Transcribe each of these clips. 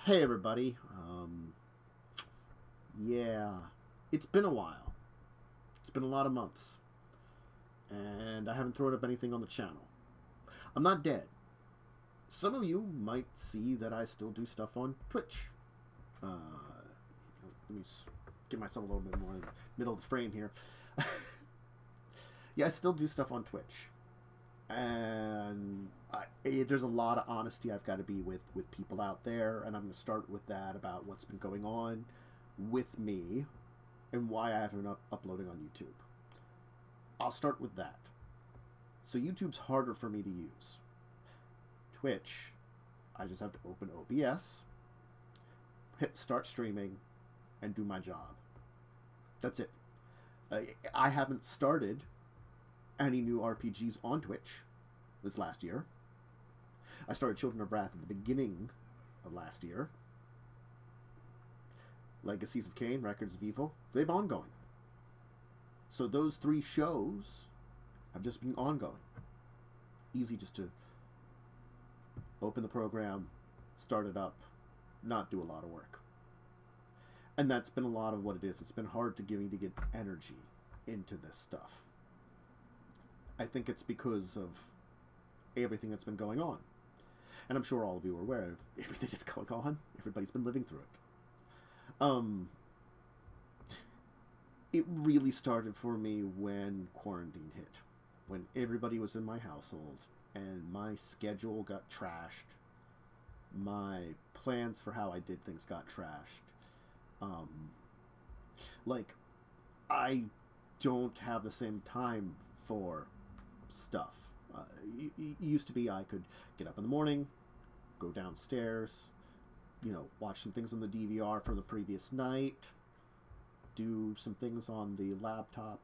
Hey everybody. Yeah, it's been a while. It's been a lot of months, and I haven't thrown up anything on the channel. I'm not dead. Some of you might see that I still do stuff on Twitch. Let me get myself a little bit more in the middle of the frame here. Yeah, I still do stuff on Twitch, and there's a lot of honesty I've got to be with people out there, and I'm going to start with that about what's been going on with me and why I haven't been uploading on YouTube. I'll start with that. So YouTube's harder for me to use. Twitch, I just have to open OBS, hit start streaming, and do my job. That's it. I haven't started any new RPGs on Twitch this last year. I started Children of Wrath at the beginning of last year. Legacies of Kain, Records of Evil, they've ongoing. So those 3 shows have just been ongoing. Easy just to open the program, start it up, not do a lot of work. And that's been a lot of what it is. It's been hard to get me to get energy into this stuff. I think it's because of everything that's been going on. And I'm sure all of you are aware of everything that's going on. Everybody's been living through it. It really started for me when quarantine hit. When everybody was in my household and my schedule got trashed. My plans for how I did things got trashed. Like, I don't have the same time for stuff. It used to be I could get up in the morning, go downstairs, you know, watch some things on the DVR from the previous night, do some things on the laptop,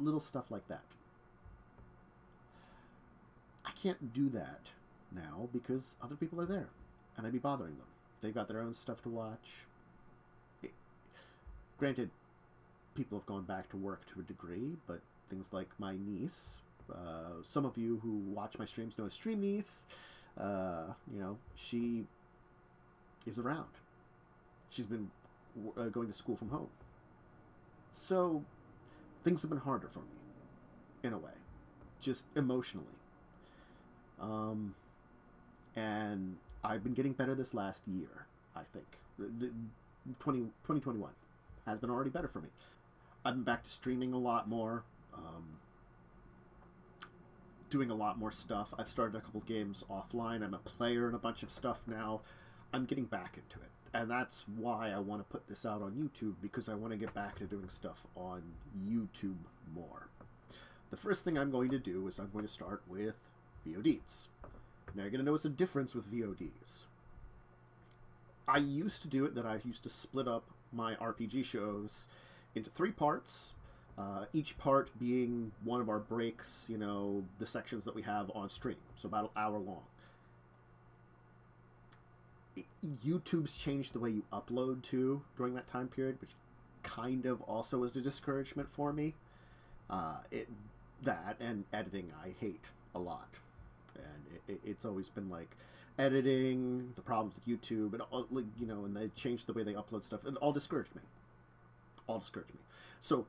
little stuff like that. I can't do that now because other people are there, and I'd be bothering them. They've got their own stuff to watch. Granted, people have gone back to work to a degree, but things like my niece, some of you who watch my streams know as Stream Niece, you know, she is around. She's been going to school from home. So things have been harder for me, in a way, just emotionally. And I've been getting better this last year, I think. 2021 has been already better for me. I've been back to streaming a lot more, doing a lot more stuff. I've started a couple games offline. I'm a player in a bunch of stuff now. I'm getting back into it. And that's why I want to put this out on YouTube, because I want to get back to doing stuff on YouTube more. The first thing I'm going to do is I'm going to start with VODs. Now you're going to notice a difference with VODs. I used to do it that I used to split up my RPG shows into 3 parts, each part being one of our breaks, you know, the sections that we have on stream, so about an hour long. YouTube's changed the way you upload too during that time period, which kind of also is a discouragement for me. That and editing I hate a lot, and it's always been like editing, the problems with YouTube, and all, you know, and they changed the way they upload stuff. It all discouraged me. All discouraged me. So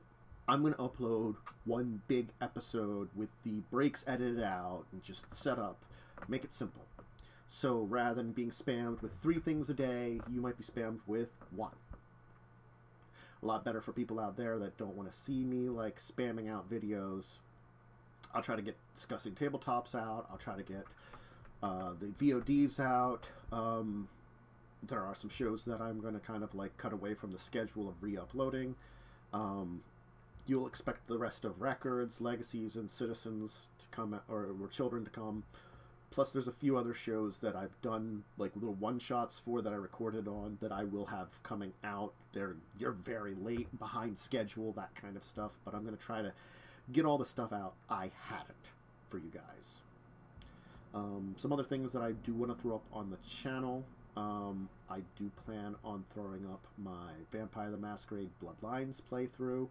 I'm going to upload one big episode with the breaks edited out and just set up, make it simple. So rather than being spammed with 3 things a day, you might be spammed with 1. A lot better for people out there that don't want to see me like spamming out videos. I'll try to get discussing tabletops out. I'll try to get the VODs out. There are some shows that I'm going to kind of like cut away from the schedule of re-uploading. You'll expect the rest of Records, Legacies, and Citizens to come, or Children to come. Plus there's a few other shows that I've done like little one-shots for that I recorded on that I will have coming out. They're very late, behind schedule, that kind of stuff. But I'm going to try to get all the stuff out I hadn't for you guys. Some other things that I do want to throw up on the channel. I do plan on throwing up my Vampire the Masquerade Bloodlines playthrough,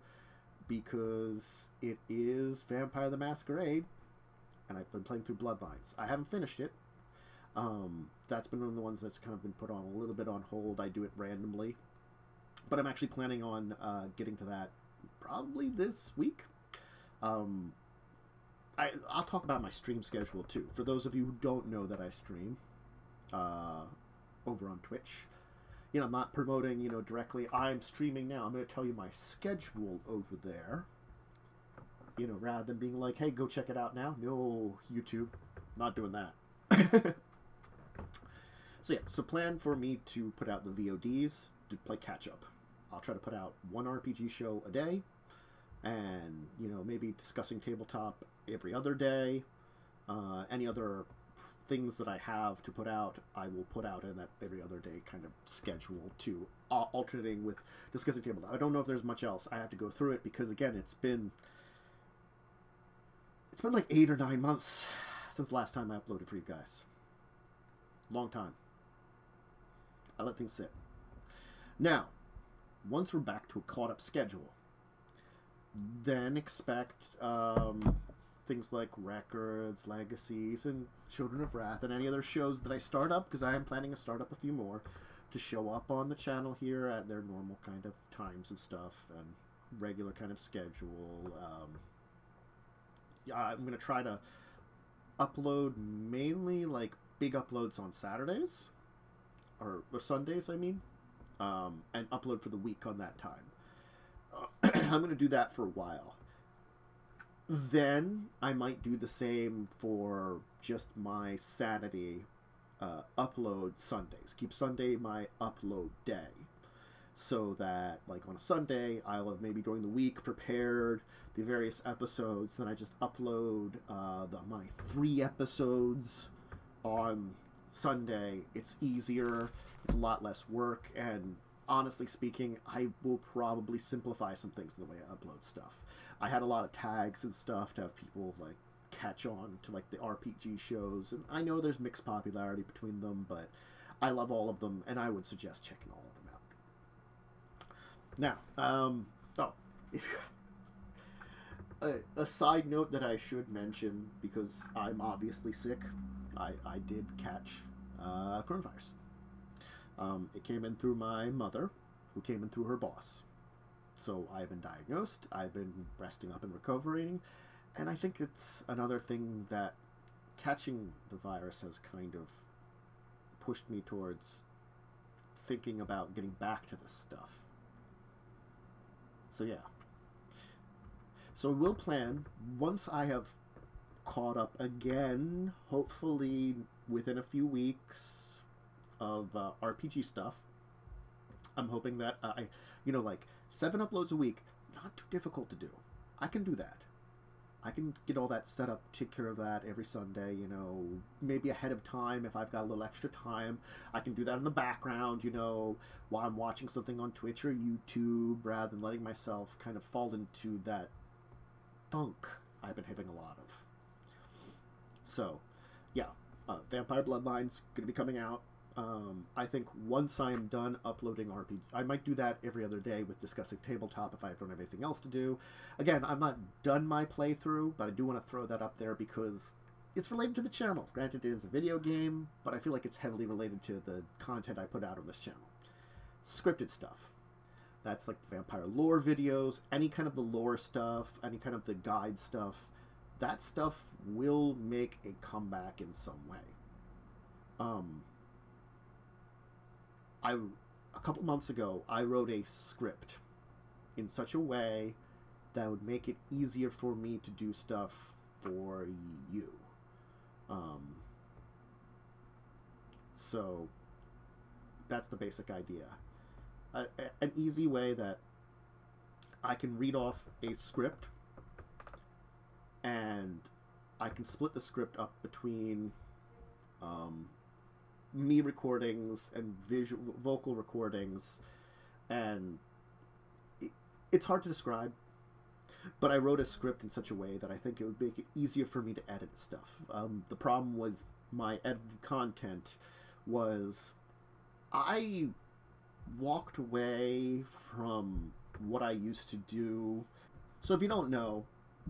because it is Vampire the Masquerade, and I've been playing through Bloodlines. I haven't finished it. That's been one of the ones that's kind of been put on a little bit on hold. I do it randomly, but I'm actually planning on getting to that probably this week. I'll talk about my stream schedule too. For those of you who don't know that I stream over on Twitch, I'm not promoting, directly. I'm streaming now. I'm going to tell you my schedule over there. Rather than being like, hey, go check it out now. No, YouTube, not doing that. So plan for me to put out the VODs to play catch up. I'll try to put out one RPG show a day, and maybe discussing tabletop every other day. Any other things that I have to put out, I will put out in that every other day kind of schedule too, alternating with discussing tabletop. I don't know if there's much else. I have to go through it because again, it's been like 8 or 9 months since the last time I uploaded for you guys. Long time. I let things sit. Now, once we're back to a caught up schedule, then expect things like Records, Legacies, and Children of Wrath, and any other shows that I start up, because I am planning to start up a few more, to show up on the channel here at their normal kind of times and stuff, and regular kind of schedule. I'm going to try to upload mainly like big uploads on Saturdays, or Sundays, I mean, and upload for the week on that time. I'm going to do that for a while. Then I might do the same for just my Sanity upload Sundays. Keep Sunday my upload day, so that like on a Sunday I'll have maybe during the week prepared the various episodes. Then I just upload my 3 episodes on Sunday. It's easier. It's a lot less work, and honestly speaking, I will probably simplify some things in the way I upload stuff. I had a lot of tags and stuff to have people like catch on to like the RPG shows, and I know there's mixed popularity between them, but I love all of them, and I would suggest checking all of them out. Now, a side note that I should mention, because I'm obviously sick, I did catch coronavirus. It came in through my mother, who came in through her boss. So I've been diagnosed, I've been resting up and recovering, and I think it's another thing that catching the virus has kind of pushed me towards thinking about getting back to this stuff. So yeah. So we'll plan, once I have caught up again, hopefully within a few weeks of RPG stuff. I'm hoping that like 7 uploads a week, not too difficult to do. I can do that. I can get all that set up, take care of that every Sunday, maybe ahead of time if I've got a little extra time. I can do that in the background, while I'm watching something on Twitch or YouTube, rather than letting myself kind of fall into that funk I've been having a lot of. So, yeah, Vampire Bloodlines going to be coming out. I think once I'm done uploading RPG, I might do that every other day with discussing tabletop if I don't have anything else to do. Again, I'm not done my playthrough, but I do want to throw that up there because it's related to the channel. Granted, it is a video game, but I feel like it's heavily related to the content I put out on this channel. Scripted stuff. That's like the vampire lore videos, any kind of the lore stuff, any kind of the guide stuff. That stuff will make a comeback in some way. A couple months ago, I wrote a script in such a way that would make it easier for me to do stuff for you. So that's the basic idea. An easy way that I can read off a script, and I can split the script up between me recordings and vocal recordings, and it's hard to describe, but I wrote a script in such a way that I think it would make it easier for me to edit stuff. The problem with my edited content was I walked away from what I used to do. So if you don't know,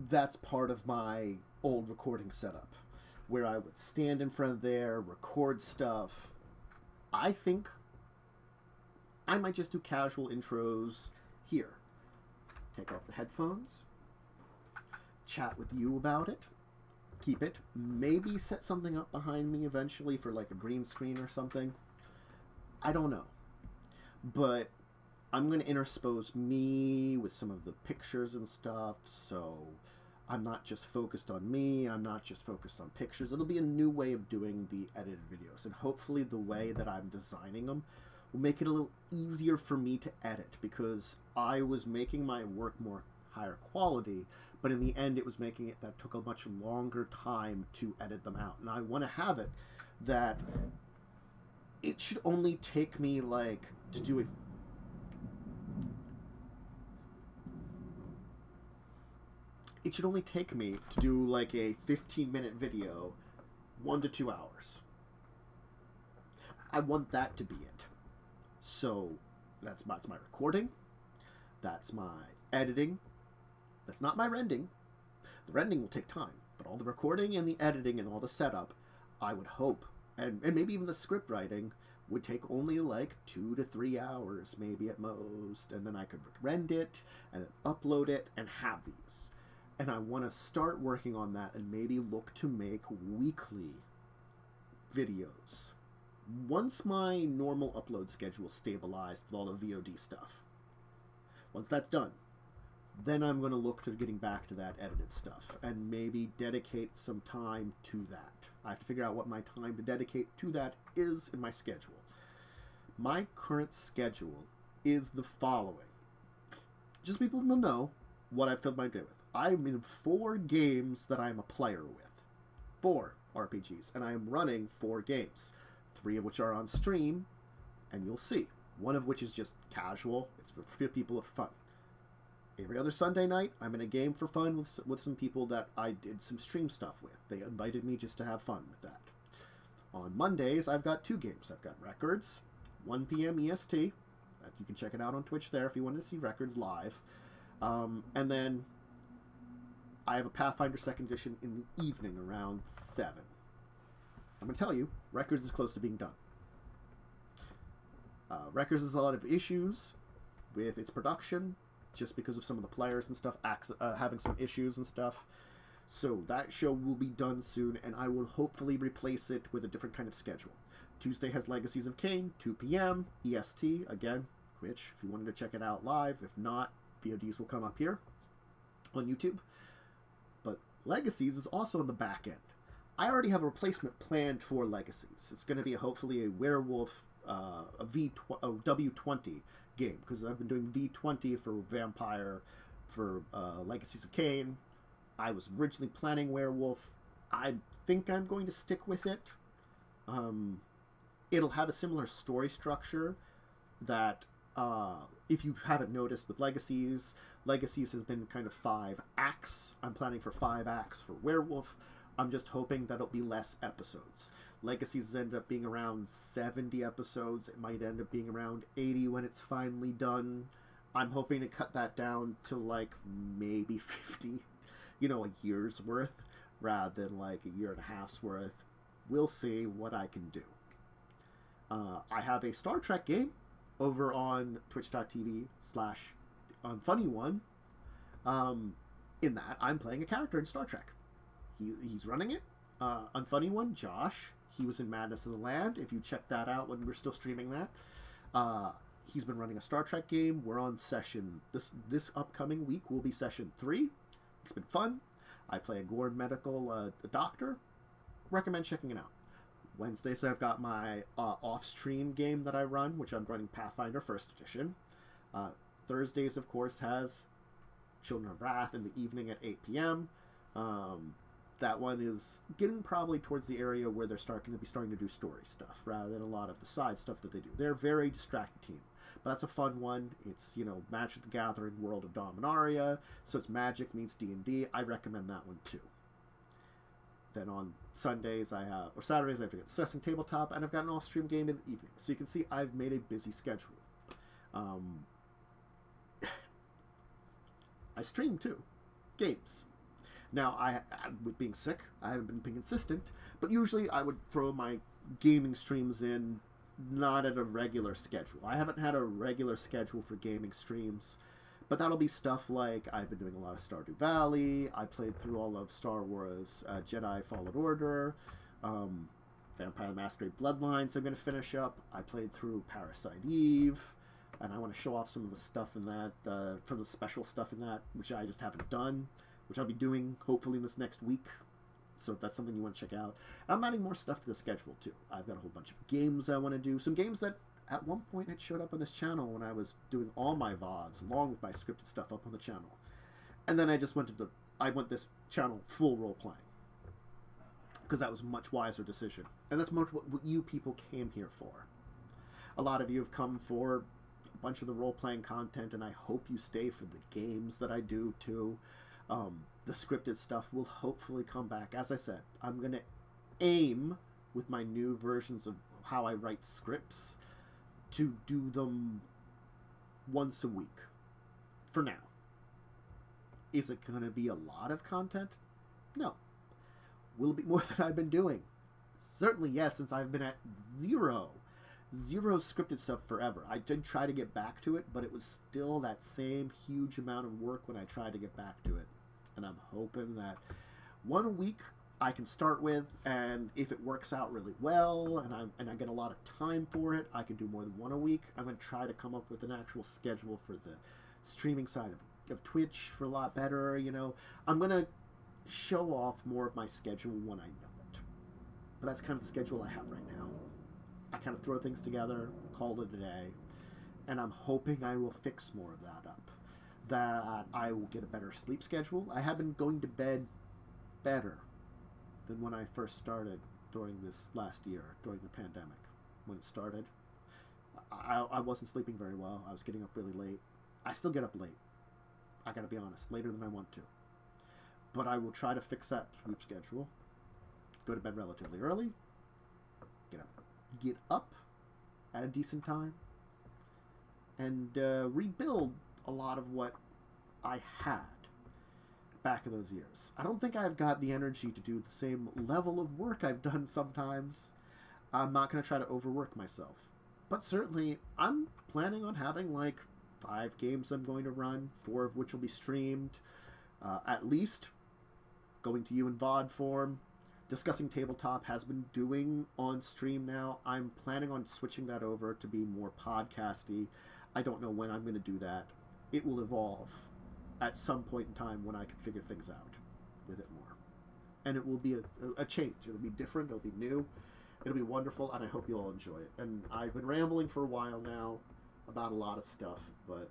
that's part of my old recording setup. where I would stand in front of there, record stuff. I think I might just do casual intros here. Take off the headphones, chat with you about it, keep it, maybe set something up behind me eventually for like a green screen or something. I don't know. But I'm going to interpose me with some of the pictures and stuff, so I'm not just focused on me, I'm not just focused on pictures. It'll be a new way of doing the edited videos, and hopefully the way that I'm designing them will make it a little easier for me to edit, because I was making my work more higher quality, but in the end it was making it that took a much longer time to edit them out. And I want to have it that it should only take me like to do a it should only take me to do like a 15-minute video 1 to 2 hours. I want that to be it. So that's my recording, that's my editing, that's not my rendering. The rendering will take time, but all the recording and the editing and all the setup, I would hope, and maybe even the script writing, would take only like 2 to 3 hours, maybe at most, and then I could render it and then upload it and have these. And I want to start working on that and maybe look to make weekly videos. Once my normal upload schedule is stabilized with all the VOD stuff, once that's done, then I'm going to look to getting back to that edited stuff and maybe dedicate some time to that. I have to figure out what my time to dedicate to that is in my schedule. My current schedule is the following. Just people will know what I've filled my day with. I'm in 4 games that I'm a player with. 4 RPGs. And I am running 4 games. 3 of which are on stream, and you'll see. 1 of which is just casual. It's for people for fun. Every other Sunday night, I'm in a game for fun with some people that I did some stream stuff with. They invited me just to have fun with that. On Mondays, I've got 2 games. I've got Records, 1 p.m. EST. You can check it out on Twitch there if you want to see Records live. And then I have a Pathfinder 2nd Edition in the evening around 7. I'm going to tell you, Records is close to being done. Records has a lot of issues with its production, just because of some of the players and stuff having some issues and stuff. So that show will be done soon, and I will hopefully replace it with a different kind of schedule. Tuesday has Legacies of Kain, 2 p.m. EST, again, Twitch, if you wanted to check it out live. If not, VODs will come up here on YouTube. But Legacies is also on the back end. I already have a replacement planned for Legacies. It's going to be hopefully a werewolf, a W20 game, because I've been doing V20 for Vampire, for Legacies of Kain. I was originally planning werewolf. I think I'm going to stick with it. It'll have a similar story structure that, if you haven't noticed with Legacies, Legacies has been kind of 5 acts. I'm planning for 5 acts for werewolf. I'm just hoping that it'll be less episodes. Legacies end up being around 70 episodes. It might end up being around 80 when it's finally done. I'm hoping to cut that down to like maybe 50, you know, a year's worth, rather than like a year and a half's worth. We'll see what I can do. I have a Star Trek game over on twitch.tv/unfunnyon. In that, I'm playing a character in Star Trek. He's running it. Unfunny One, Josh. He was in Madness of the Land. If you check that out when we're still streaming that, he's been running a Star Trek game. We're on session this upcoming week will be session 3. It's been fun. I play a Gorn medical doctor. Recommend checking it out. Wednesdays, I've got my off-stream game that I run, which I'm running Pathfinder 1st Edition. Thursdays, of course, has Children of Wrath in the evening at 8 p.m. That one is getting probably towards the area where they're starting to do story stuff rather than a lot of the side stuff that they do. They're a very distracted team, but that's a fun one. It's, you know, Magic the Gathering, World of Dominaria, so it's Magic meets D&D. I recommend that one too. Then on Sundays or Saturdays, I have Assessing Tabletop, and I've got an off-stream game in the evening. So you can see I've made a busy schedule. I stream too, games. Now, with being sick, I haven't been being consistent, but usually I would throw my gaming streams in not at a regular schedule. I haven't had a regular schedule for gaming streams, but that'll be stuff like I've been doing a lot of Stardew Valley. I played through all of Star Wars Jedi Fallen Order, Vampire the Masquerade Bloodlines I'm going to finish up. I played through Parasite Eve, and I want to show off some of the stuff in that, from the special stuff in that, which I just haven't done, which I'll be doing hopefully this next week. So if that's something you want to check out. And I'm adding more stuff to the schedule too. I've got a whole bunch of games I want to do. Some games that at one point had showed up on this channel when I was doing all my VODs, along with my scripted stuff up on the channel. And then I just went this channel full role playing. Because that was a much wiser decision. And that's much what you people came here for. A lot of you have come for a bunch of the role-playing content, and I hope you stay for the games that I do too. The scripted stuff will hopefully come back. As I said, I'm going to aim with my new versions of how I write scripts to do them once a week for now. Is it going to be a lot of content? No. Will it be more than I've been doing? Certainly yes, since I've been at zero scripted stuff forever. I did try to get back to it, but it was still that same huge amount of work when I tried to get back to it. And I'm hoping that one a week I can start with, and if it works out really well and I get a lot of time for it, I can do more than one a week. I'm going to try to come up with an actual schedule for the streaming side of Twitch for a lot better, you know. I'm going to show off more of my schedule when I know it. But that's kind of the schedule I have right now. I kind of throw things together, call it a day, and I'm hoping I will fix more of that up. That I will get a better sleep schedule. I have been going to bed better than when I first started during this last year, during the pandemic. When it started, I wasn't sleeping very well. I was getting up really late. I still get up late. I gotta be honest, later than I want to. But I will try to fix that sleep schedule. Go to bed relatively early. Get up at a decent time. And rebuild a lot of what I had back in those years. I don't think I've got the energy to do the same level of work I've done sometimes. I'm not going to try to overwork myself. But certainly, I'm planning on having like 5 games I'm going to run, 4 of which will be streamed. At least, going to you in VOD form. Discussing Tabletop has been doing on stream now. I'm planning on switching that over to be more podcasty. I don't know when I'm going to do that. It will evolve at some point in time when I can figure things out with it more. And it will be a change. It'll be different. It'll be new. It'll be wonderful, and I hope you'll all enjoy it. And I've been rambling for a while now about a lot of stuff, but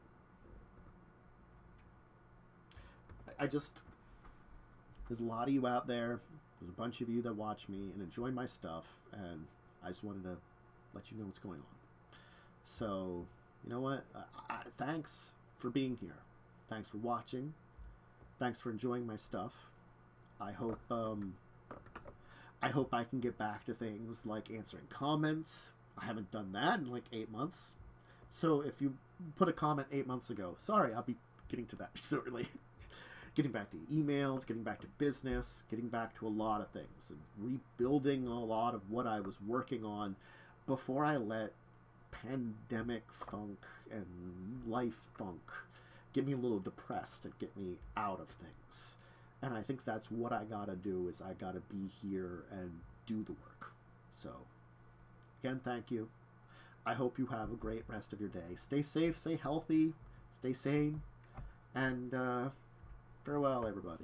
I just... There's a lot of you out there. There's a bunch of you that watch me and enjoy my stuff, and I just wanted to let you know what's going on. So, you know what? Thanks for being here. Thanks for watching. Thanks for enjoying my stuff. I hope I can get back to things like answering comments. I haven't done that in like 8 months. So if you put a comment 8 months ago, sorry, I'll be getting to that shortly. Getting back to emails, getting back to business, getting back to a lot of things, and rebuilding a lot of what I was working on before I let pandemic funk and life funk get me a little depressed and get me out of things. And I think that's what I gotta do, is I gotta be here and do the work. So, again, thank you. I hope you have a great rest of your day. Stay safe, stay healthy, stay sane, and farewell, everybody.